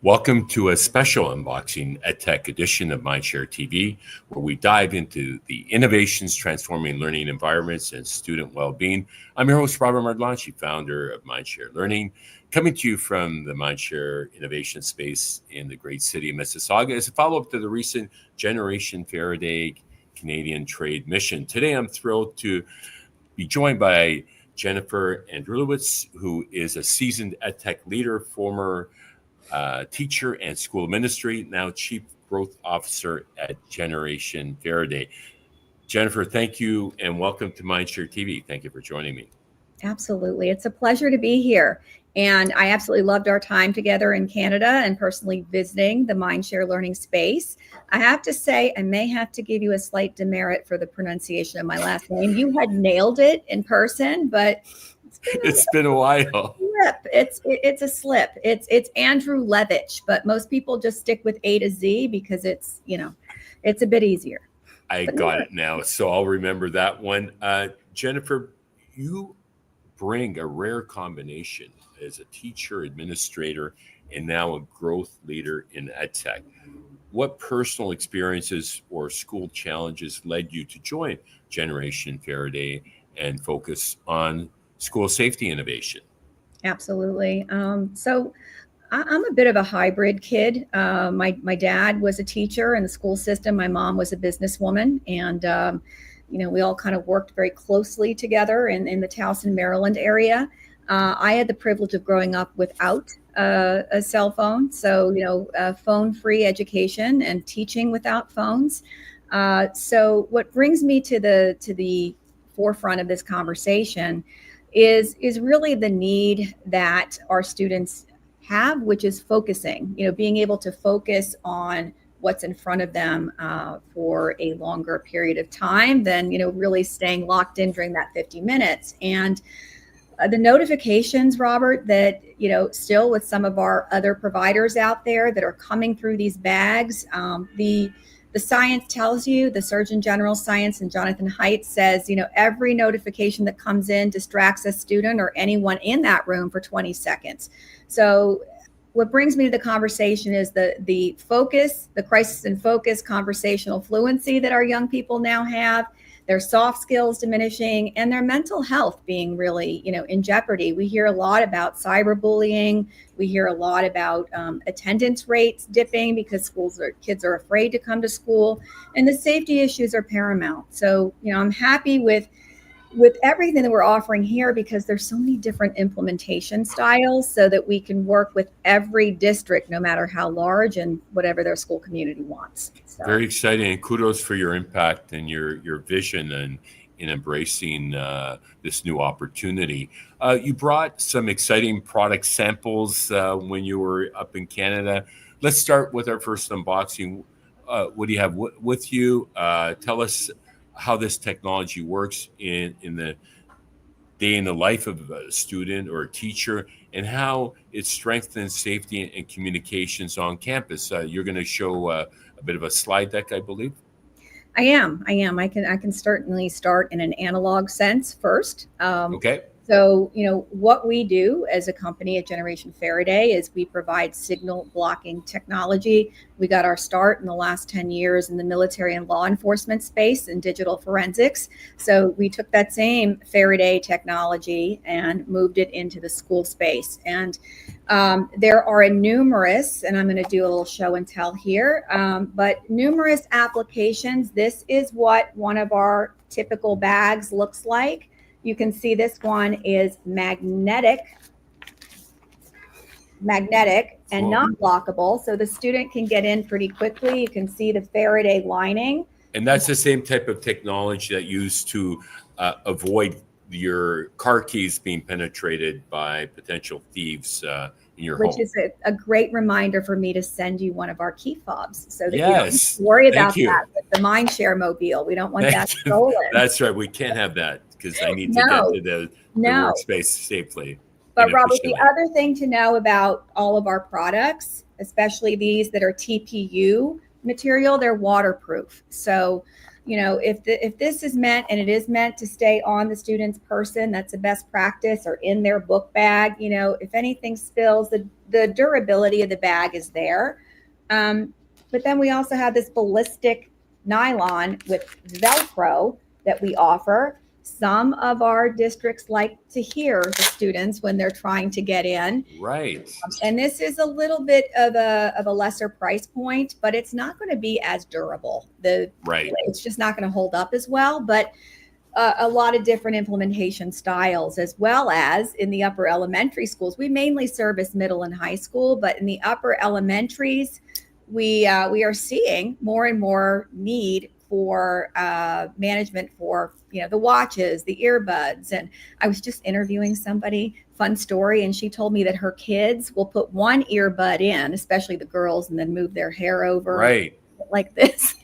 Welcome to a special unboxing EdTech edition of MindShareTV, where we dive into the innovations transforming learning environments and student well-being. I'm your host, Robert Martellacci, founder of MindShare Learning, coming to you from the MindShare Innovation Space in the great city of Mississauga as a follow-up to the recent Generation Faraday Canadian Trade Mission. Today, I'm thrilled to be joined by Jennifer Andrulewicz, who is a seasoned EdTech leader, former teacher and school administrator, now Chief Growth Officer at Generation Faraday. Jennifer, thank you and welcome to MindShare TV. Thank you for joining me. Absolutely. It's a pleasure to be here. And I absolutely loved our time together in Canada and personally visiting the MindShare Learning space. I have to say, I may have to give you a slight demerit for the pronunciation of my last name. You had nailed it in person, but it's been a while. It's a slip. It's Andrulewicz, but most people just stick with A to Z because it's a bit easier. I got it now, so I'll remember that one. Jennifer, you bring a rare combination as a teacher, administrator, and now a growth leader in EdTech. What personal experiences or school challenges led you to join Generation Faraday and focus on school safety innovation? Absolutely. So I'm a bit of a hybrid kid. My dad was a teacher in the school system. My mom was a businesswoman, and we all kind of worked very closely together in the Towson, Maryland area. I had the privilege of growing up without a cell phone, so phone-free education and teaching without phones. So what brings me to the forefront of this conversation is really the need that our students have, which is focusing, being able to focus on what's in front of them for a longer period of time than, really staying locked in during that 50 minutes. And the notifications, Robert, that, still with some of our other providers out there that are coming through these bags, the science tells you, the Surgeon General science and Jonathan Haidt says, every notification that comes in distracts a student or anyone in that room for 20 seconds. So what brings me to the conversation is the focus, the crisis and focus, conversational fluency that our young people now have, their soft skills diminishing, and their mental health being really, in jeopardy. We hear a lot about cyberbullying. We hear a lot about attendance rates dipping because kids are afraid to come to school, and the safety issues are paramount. So, I'm happy with everything that we're offering here because there's so many different implementation styles so that we can work with every district, no matter how large and whatever their school community wants. So. Very exciting, and kudos for your impact and your vision and in embracing this new opportunity. You brought some exciting product samples when you were up in Canada. Let's start with our first unboxing. What do you have with you? Tell us how this technology works in the day in the life of a student or a teacher, and how it strengthens safety and communications on campus. You're going to show a bit of a slide deck, I believe. I am. I can certainly start in an analog sense first. Okay. So, what we do as a company at Generation Faraday is we provide signal blocking technology. We got our start in the last 10 years in the military and law enforcement space in digital forensics. So we took that same Faraday technology and moved it into the school space. And there are numerous, and I'm going to do a little show and tell here, but numerous applications. This is what one of our typical bags looks like. You can see this one is magnetic and not blockable. So the student can get in pretty quickly. You can see the Faraday lining. And that's the same type of technology that used to avoid your car keys being penetrated by potential thieves in your home. Which is a great reminder for me to send you one of our key fobs so that you Yes. don't have to worry about that with the MindShare mobile. We don't want that stolen. That's right. We can't have that because I need to get to the workspace safely. But Robert, the other thing to know about all of our products, especially these that are TPU material, they're waterproof. So if this is meant, and it is meant to stay on the student's person, that's a best practice, or in their book bag. If anything spills, the durability of the bag is there. But then we also have this ballistic nylon with Velcro that we offer. Some of our districts like to hear the students when they're trying to get in. Right. And this is a little bit of a lesser price point, but it's not going to be as durable. Right. It's just not going to hold up as well. But a lot of different implementation styles, as well as in the upper elementary schools. We mainly service middle and high school, but in the upper elementaries, we are seeing more and more need for management for the watches, the earbuds. And I was just interviewing somebody, fun story, and she told me that her kids will put one earbud in, especially the girls, and then move their hair over right like this.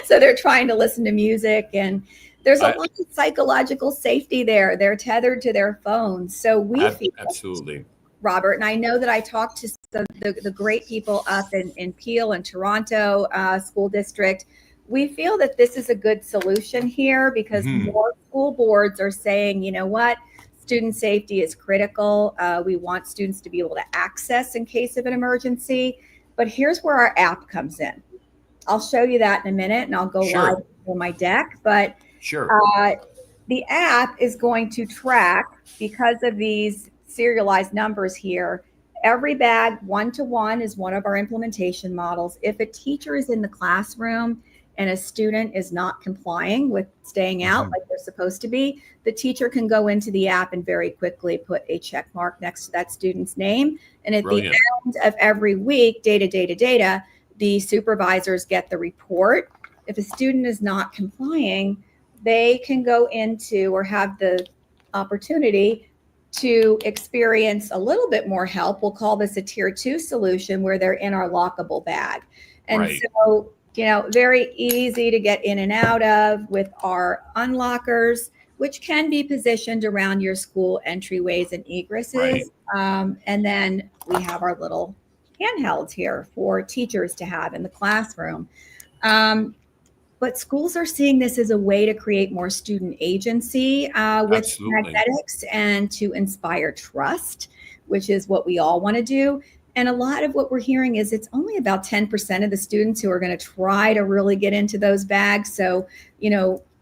So they're trying to listen to music, and there's a lot of psychological safety there. They're tethered to their phones. So we feel, absolutely, Robert, and I know that I talked to the great people up in Peel and Toronto school district. We feel that this is a good solution here because more school boards are saying, you know what, student safety is critical. We want students to be able to access in case of an emergency. But here's where our app comes in. I'll show you that in a minute, and I'll go live on my deck. But the app is going to track, because of these serialized numbers here, every bag 1-to-1 is one of our implementation models. If a teacher is in the classroom and a student is not complying with staying out like they're supposed to be, the teacher can go into the app and very quickly put a check mark next to that student's name. And at the end of every week, data, the supervisors get the report. If a student is not complying, they can go into, or have the opportunity to experience a little bit more help. We'll call this a tier 2 solution, where they're in our lockable bag. And so, very easy to get in and out of with our unlockers, which can be positioned around your school entryways and egresses. And then we have our little handhelds here for teachers to have in the classroom. But schools are seeing this as a way to create more student agency with magnetics, and to inspire trust, which is what we all want to do. And a lot of what we're hearing is it's only about 10% of the students who are going to try to really get into those bags. So,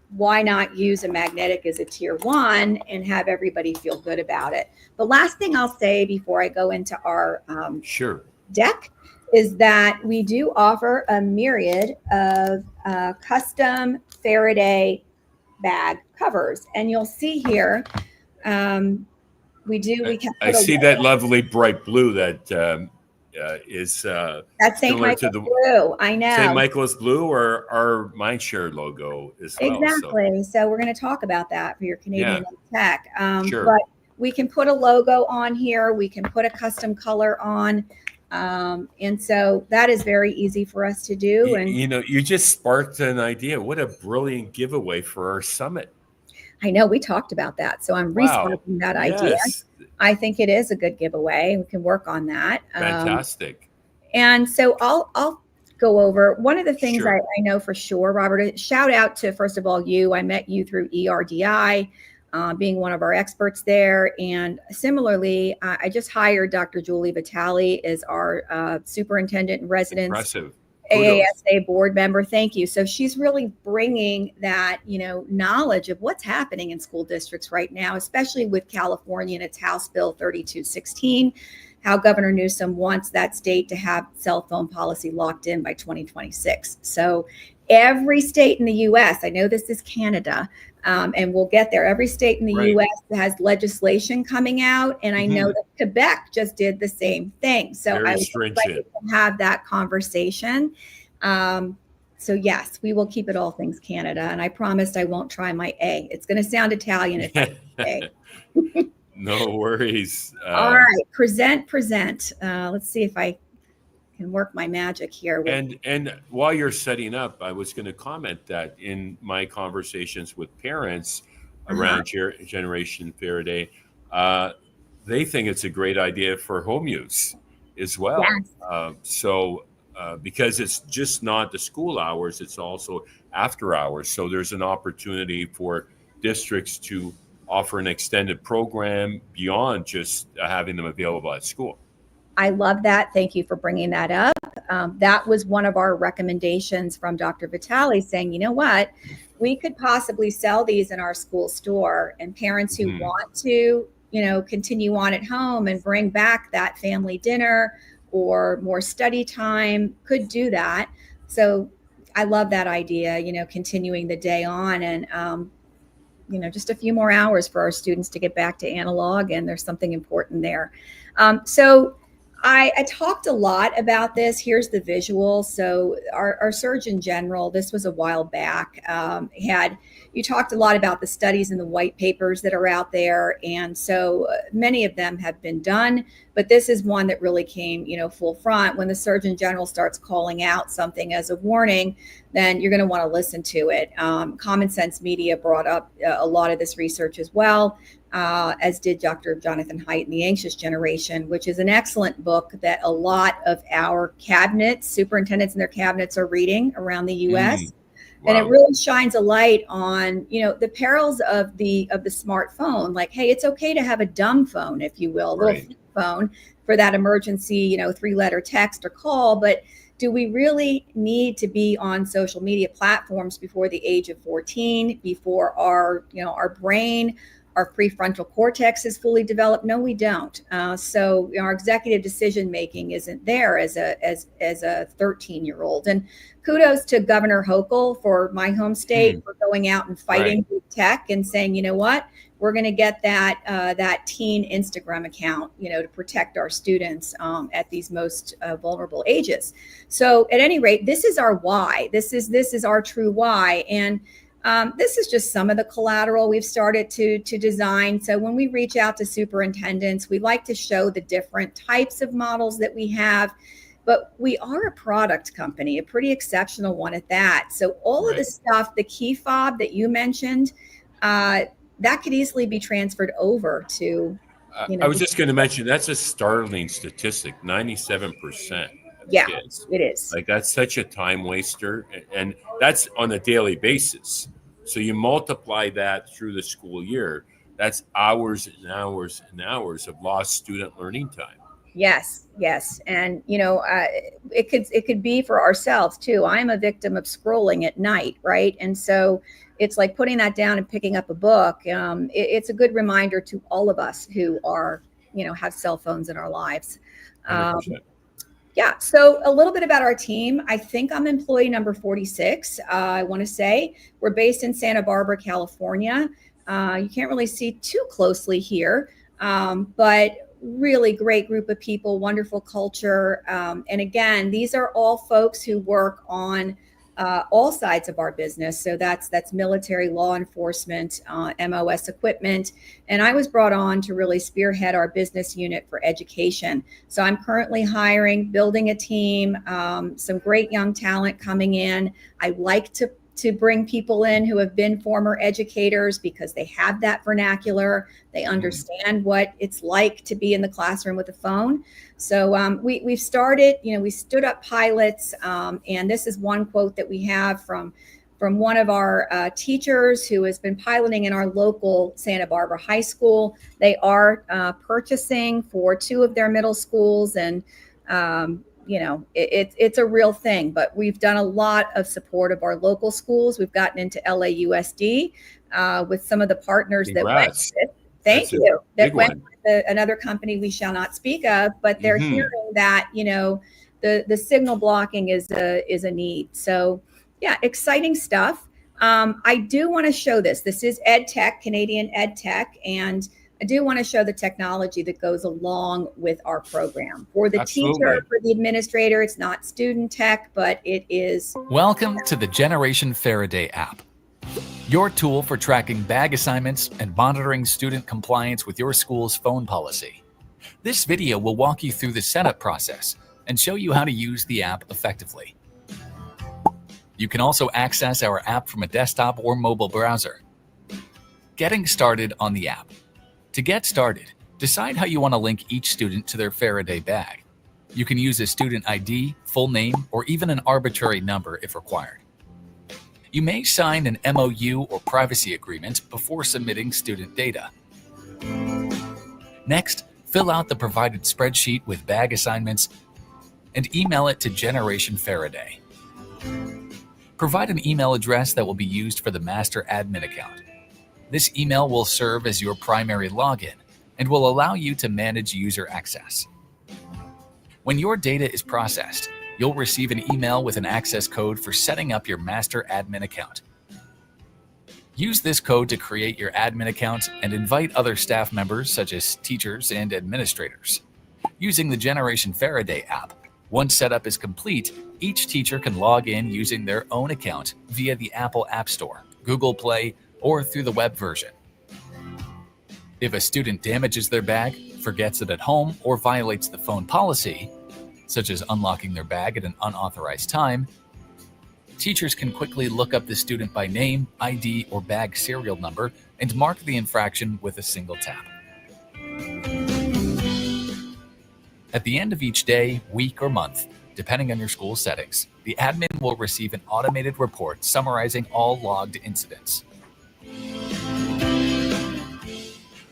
why not use a magnetic as a tier 1 and have everybody feel good about it? The last thing I'll say before I go into our deck is that we do offer a myriad of custom Faraday bag covers. And you'll see here, I see that lovely bright blue that is that's St. Michael's blue. I know. St. Michael's blue, or our MindShare logo as well. Exactly. So we're going to talk about that for your Canadian tech. But we can put a logo on here. We can put a custom color on. And so that is very easy for us to do. And you just sparked an idea. What a brilliant giveaway for our summit. I know, we talked about that. So I'm resparking that idea. I think it is a good giveaway. We can work on that. Fantastic. And so I'll go over one of the things I know for sure, Robert. Shout out to, first of all, you. I met you through ERDI, being one of our experts there. And similarly, I just hired Dr. Julie Vitale as our superintendent in residence. Impressive. AASA board member. Thank you. So she's really bringing that, knowledge of what's happening in school districts right now, especially with California and its House Bill 3216, how Governor Newsom wants that state to have cell phone policy locked in by 2026. So every state in the U.S., I know this is Canada, and we'll get there. Every state in the U.S. has legislation coming out, and I know that Quebec just did the same thing. So I would like to have that conversation. So yes, we will keep it all things Canada, and I promised I won't try my A. It's going to sound Italian if I say A. No worries. All right, present. Let's see if I can work my magic here. And while you're setting up, I was going to comment that in my conversations with parents around Generation Faraday, they think it's a great idea for home use as well. Yes. Because it's just not the school hours, it's also after hours. So there's an opportunity for districts to offer an extended program beyond just having them available at school. I love that. Thank you for bringing that up. That was one of our recommendations from Dr. Vitale, saying, you know what, we could possibly sell these in our school store, and parents who want to, continue on at home and bring back that family dinner or more study time could do that. So I love that idea, continuing the day on, and just a few more hours for our students to get back to analog, and there's something important there. So I talked a lot about this. Here's the visual. So our Surgeon General, this was a while back, you talked a lot about the studies and the white papers that are out there. And so many of them have been done, but this is one that really came, full front. When the Surgeon General starts calling out something as a warning, then you're going to want to listen to it. Common Sense Media brought up a lot of this research as well, as did Dr. Jonathan Haidt in The Anxious Generation, which is an excellent book that a lot of our superintendents and their cabinets are reading around the U.S. Wow. And it really shines a light on, the perils of the smartphone. Like, hey, it's okay to have a dumb phone, if you will, a little flip phone for that emergency, 3-letter text or call. But do we really need to be on social media platforms before the age of 14, before our brain, our prefrontal cortex is fully developed? No, we don't. So our executive decision making isn't there as a 13-year-old. And kudos to Governor Hochul for my home state for going out and fighting big tech and saying, you know what, we're going to get that teen Instagram account, to protect our students at these most vulnerable ages. So at any rate, this is our why. This is our true why. And this is just some of the collateral we've started to design. So when we reach out to superintendents, we like to show the different types of models that we have, but we are a product company, a pretty exceptional one at that. So all of the stuff, the key fob that you mentioned, that could easily be transferred over to, I was just going to mention, that's a startling statistic, 97%. Yeah, kids. It is. Like, that's such a time waster, and that's on a daily basis. So you multiply that through the school year, that's hours and hours and hours of lost student learning time. Yes. And, it could be for ourselves too. I'm a victim of scrolling at night, right? And so it's like putting that down and picking up a book. It's a good reminder to all of us who are, have cell phones in our lives. 100%. Yeah. So a little bit about our team. I think I'm employee number 46. I want to say we're based in Santa Barbara, California. You can't really see too closely here, but really great group of people, wonderful culture. And again, these are all folks who work on all sides of our business. So that's military, law enforcement, MOS equipment. And I was brought on to really spearhead our business unit for education. So I'm currently hiring, building a team, some great young talent coming in. I like to bring people in who have been former educators because they have that vernacular. They understand what it's like to be in the classroom with a phone. So we've started, we stood up pilots. And this is one quote that we have from one of our teachers who has been piloting in our local Santa Barbara high school. They are purchasing for 2 of their middle schools, and it's a real thing, but we've done a lot of support of our local schools. We've gotten into LAUSD with some of the partners. Congrats. That went with. Thank you. That went with another company we shall not speak of, but they're hearing that, the signal blocking is a need. So yeah, exciting stuff. I do want to show this. This is EdTech, Canadian EdTech, and I do want to show the technology that goes along with our program. For the teacher, for the administrator, it's not student tech, but it is. Welcome to the Generation Faraday app, your tool for tracking bag assignments and monitoring student compliance with your school's phone policy. This video will walk you through the setup process and show you how to use the app effectively. You can also access our app from a desktop or mobile browser. Getting started on the app. To get started, decide how you want to link each student to their Faraday bag. You can use a student ID, full name, or even an arbitrary number if required. You may sign an MOU or privacy agreement before submitting student data. Next, fill out the provided spreadsheet with bag assignments and email it to Generation Faraday. Provide an email address that will be used for the master admin account. This email will serve as your primary login and will allow you to manage user access. When your data is processed, you'll receive an email with an access code for setting up your master admin account. Use this code to create your admin account and invite other staff members such as teachers and administrators. Using the Generation Faraday app, once setup is complete, each teacher can log in using their own account via the Apple App Store, Google Play, or through the web version. If a student damages their bag, forgets it at home, or violates the phone policy, such as unlocking their bag at an unauthorized time, teachers can quickly look up the student by name, ID, or bag serial number and mark the infraction with a single tap. At the end of each day, week, or month, depending on your school settings, the admin will receive an automated report summarizing all logged incidents.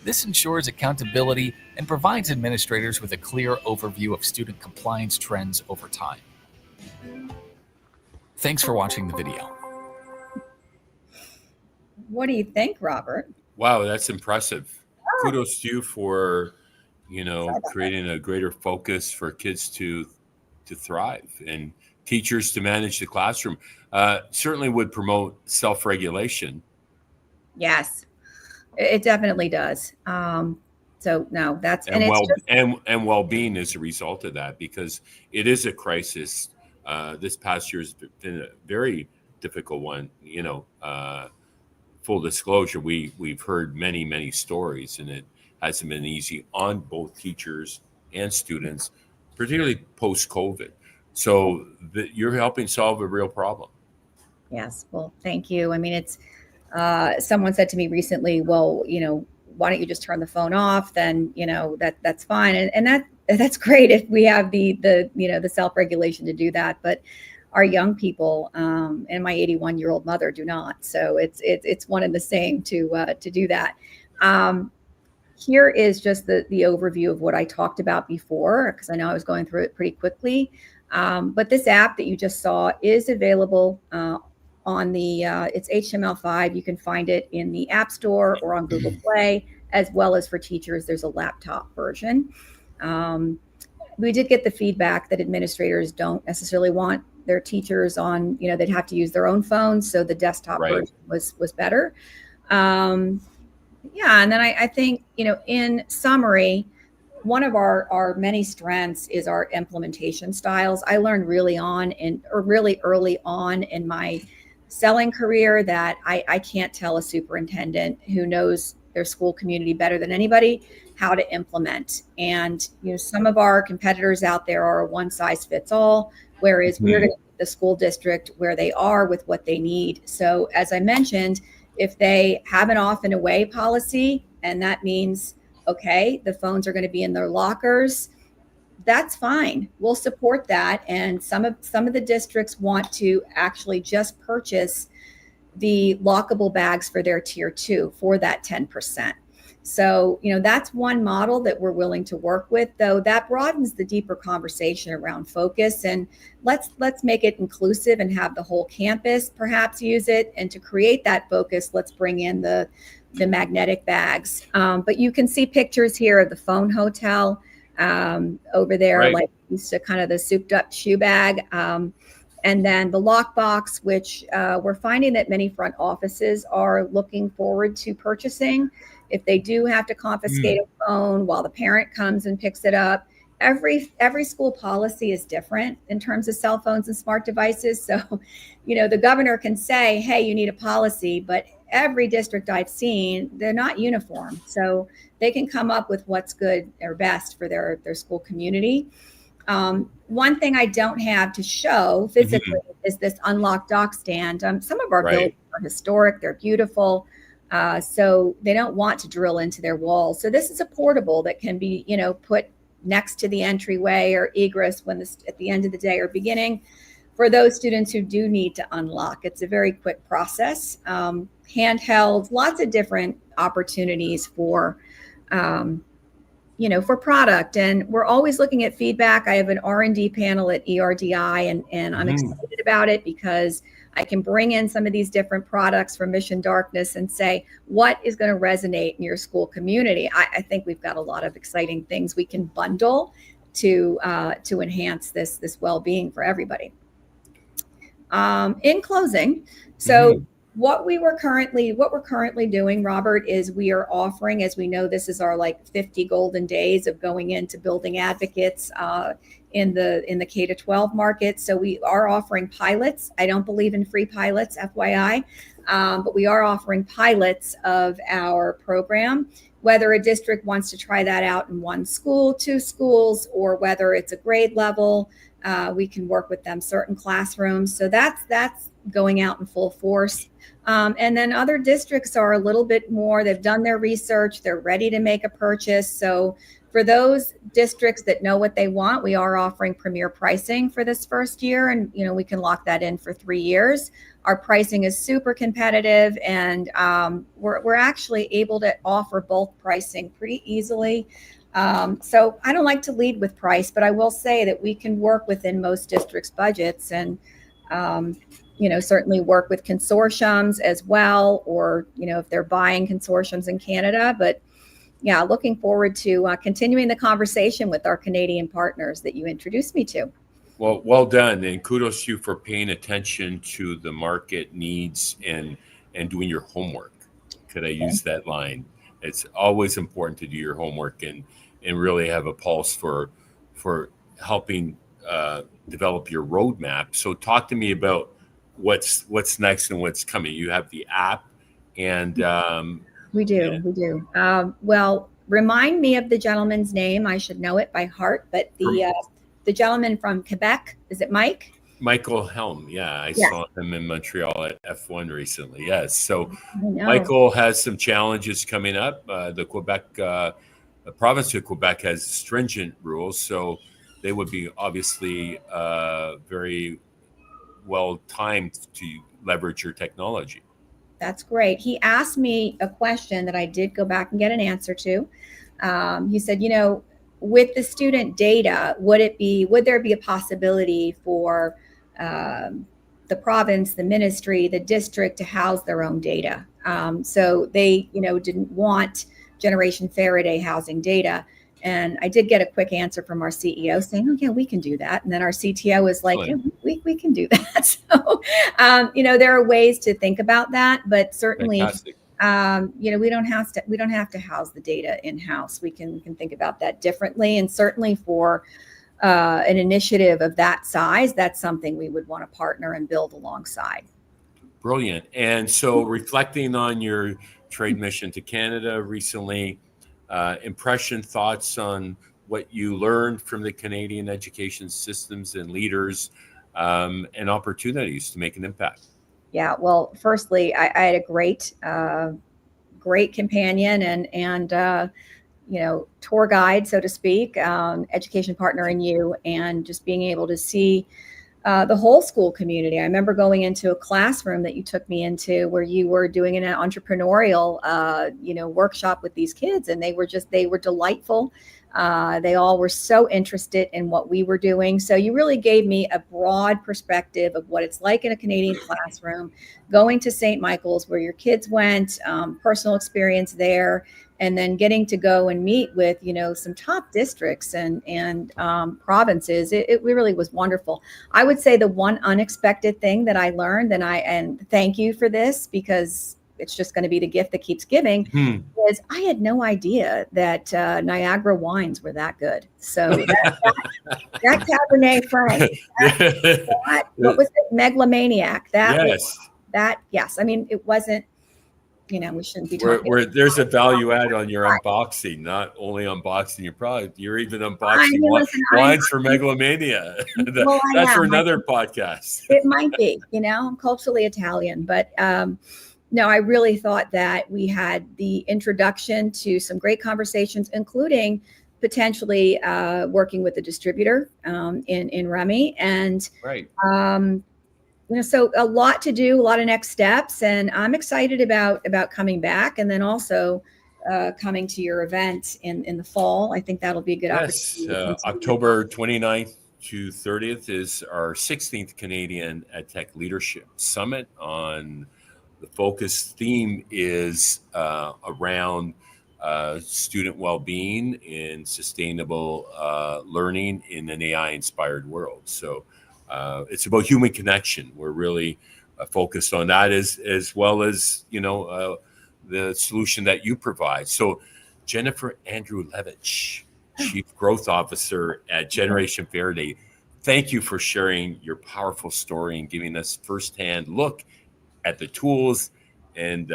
This ensures accountability and provides administrators with a clear overview of student compliance trends over time. Thanks for watching the video. What do you think, Robert? Wow, that's impressive. Kudos to you for, creating a greater focus for kids to thrive and teachers to manage the classroom. Certainly would promote self-regulation. Yes, it definitely does. So no, that's and well-being as a result of that, because it is a crisis. This past year has been a very difficult one. Full disclosure, we've heard many stories, and it hasn't been easy on both teachers and students, particularly post-COVID. So you're helping solve a real problem. Yes, well, thank you. I mean, it's someone said to me recently, well, why don't you just turn the phone off? Then that's fine, and that's great if we have the self-regulation to do that. But our young people and my 81-year-old mother do not. So it's one and the same to do that. Here is just the overview of what I talked about before, because I know I was going through it pretty quickly. But this app that you just saw is available on the it's HTML5. You can find it in the App Store or on Google Play, as well as for teachers. There's a laptop version. We did get the feedback that administrators don't necessarily want their teachers on, they'd have to use their own phones. So the desktop version was better. Yeah. And then I think, in summary, one of our many strengths is our implementation styles. I learned really early on in my selling career that I can't tell a superintendent who knows their school community better than anybody how to implement. And some of our competitors out there are a one size fits all, whereas we're going to put the school district where they are with what they need. So as I mentioned, if they have an off and away policy, and that means, okay, the phones are going to be in their lockers, that's fine. We'll support that. And some of the districts want to actually just purchase the lockable bags for their tier 2 for that 10%. So, that's one model that we're willing to work with, though that broadens the deeper conversation around focus. And let's make it inclusive and have the whole campus perhaps use it. And to create that focus, let's bring in the magnetic bags. But you can see pictures here of the phone hotel over there, like used to kind of the souped up shoe bag. And then the lockbox, which we're finding that many front offices are looking forward to purchasing. If they do have to confiscate a phone while the parent comes and picks it up, every school policy is different in terms of cell phones and smart devices. So, the governor can say, hey, you need a policy, but every district I've seen, they're not uniform. So they can come up with what's good or best for their school community. One thing I don't have to show physically is this unlocked dock stand. Some of our buildings are historic, they're beautiful. So they don't want to drill into their walls. So this is a portable that can be, put next to the entryway or egress when at the end of the day or beginning. for those students who do need to unlock. It's a very quick process. Handheld, lots of different opportunities for, for product. And we're always looking at feedback. I have an R&D panel at ERDI, and I'm excited about it because I can bring in some of these different products from Mission Darkness and say, what is going to resonate in your school community? I think we've got a lot of exciting things we can bundle to enhance this well-being for everybody. In closing, so what we're currently doing, Robert, is we are offering, as we know, this is our 50 golden days of going into building advocates in the K-12 market. So we are offering pilots. I don't believe in free pilots, FYI, but we are offering pilots of our program. Whether a district wants to try that out in one school, two schools, or whether it's a grade level, we can work with them, certain classrooms. So that's going out in full force. And then other districts are a little bit more, they've done their research, they're ready to make a purchase. So for those districts that know what they want, we are offering premier pricing for this first year. And, we can lock that in for 3 years. Our pricing is super competitive, and we're actually able to offer bulk pricing pretty easily. So I don't like to lead with price, but I will say that we can work within most districts' budgets and, certainly work with consortiums as well, or, if they're buying consortiums in Canada. But yeah, looking forward to continuing the conversation with our Canadian partners that you introduced me to. Well done, and kudos to you for paying attention to the market needs and doing your homework. Could I use that line? It's always important to do your homework and really have a pulse for helping develop your roadmap. So talk to me about what's next and what's coming. You have the app, and we do. Well, remind me of the gentleman's name. I should know it by heart, but the gentleman from Quebec, is it Mike? Michael Helm. Yeah, I saw him in Montreal at F1 recently. Yes. So Michael has some challenges coming up. The province of Quebec has stringent rules, so they would be obviously very well timed to leverage your technology. That's great. He asked me a question that I did go back and get an answer to. He said, with the student data, would there be a possibility for the province, the ministry, the district to house their own data? So they, didn't want Generation Faraday housing data. And I did get a quick answer from our CEO saying, oh, yeah, we can do that. And then our CTO was like, yeah, we can do that. So, there are ways to think about that, but certainly, we don't have to house the data in-house. We can think about that differently. And certainly for an initiative of that size, that's something we would want to partner and build alongside. Brilliant. And so reflecting on your trade mission to Canada recently, thoughts on what you learned from the Canadian education systems and leaders, and opportunities to make an impact. Yeah, well, firstly, I had a great companion and tour guide, so to speak, education partner in you, and just being able to see the whole school community. I remember going into a classroom that you took me into where you were doing an entrepreneurial, workshop with these kids, and they were delightful. They all were so interested in what we were doing. So you really gave me a broad perspective of what it's like in a Canadian classroom, going to St. Michael's where your kids went, personal experience there, and then getting to go and meet with, some top districts and provinces. It really was wonderful. I would say the one unexpected thing that I learned, and thank you for this, because it's just going to be the gift that keeps giving, is I had no idea that Niagara wines were that good. So that Cabernet Franc, what was it? Megalomaniac. Yes. I mean, it wasn't, we shouldn't be talking. There's a value add on your unboxing, not only unboxing your product, you're even unboxing wines for Megalomania. That's for another podcast. It might be, I'm culturally Italian, but no, I really thought that we had the introduction to some great conversations, including potentially working with a distributor in Remy. And Right. So a lot to do, a lot of next steps, and I'm excited about coming back, and then also coming to your event in the fall. I think that'll be a good Yes, opportunity. October 29th to 30th is our 16th Canadian EdTech Leadership Summit. On the focus theme is around student well-being and sustainable learning in an AI-inspired world. So it's about human connection. We're really focused on that, as well as the solution that you provide. So Jennifer Andrulewicz, Chief Growth Officer at Generation Faraday, thank you for sharing your powerful story and giving us firsthand look at the tools and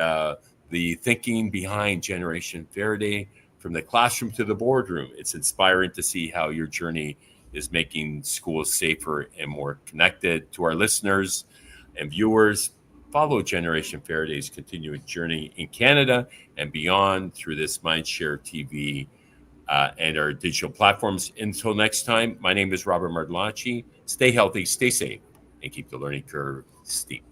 the thinking behind Generation Faraday, from the classroom to the boardroom. It's inspiring to see how your journey is making schools safer and more connected. To our listeners and viewers, follow Generation Faraday's continuing journey in Canada and beyond through this MindShare TV and our digital platforms. Until next time, my name is Robert Martellacci. Stay healthy, stay safe, and keep the learning curve steep.